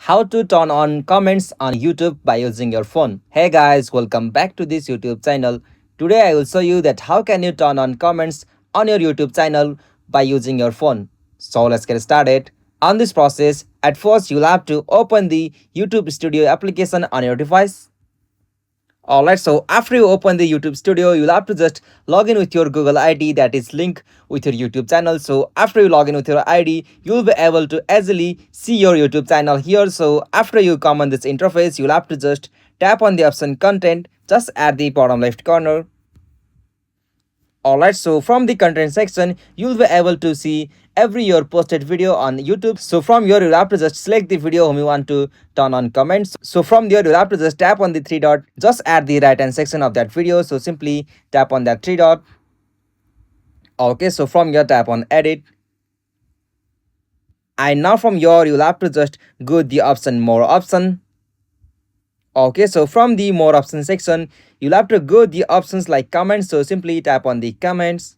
How to turn on comments on YouTube by using your phone. Hey guys, welcome back to this YouTube channel. Today I will show you that how can you turn on comments on your YouTube channel by using your phone. So let's get started. On this process, at first you'll have to open the YouTube Studio application on your device. Alright, so after you open the YouTube Studio, you'll have to just log in with your Google ID that is linked with your YouTube channel. So after you log in with your ID, you'll be able to easily see your YouTube channel here. So after you come on this interface, you'll have to just tap on the option content just at the bottom left corner. Alright, so from the content section, you'll be able to see every your posted video on YouTube. So from here, you'll have to just select the video whom you want to turn on comments. So from there, you'll have to just tap on the three dot just at the right hand section of that video. So simply tap on that three dot. Okay, so from here, tap on edit. And now from here, you'll have to just go the option more option. Okay, so from the more options section, you'll have to go the options like comments. So simply tap on the comments.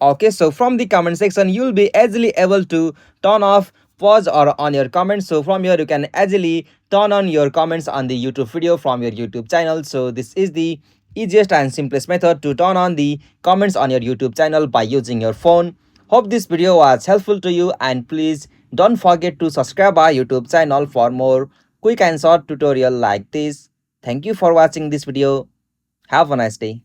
Okay, so from the comment section, you'll be easily able to turn off, pause or on your comments. So from here, you can easily turn on your comments on the YouTube video from your YouTube channel. So this is the easiest and simplest method to turn on the comments on your YouTube channel by using your phone. Hope this video was helpful to you, and please don't forget to subscribe our YouTube channel for more quick and short tutorial like this. Thank you for watching this video. Have a nice day.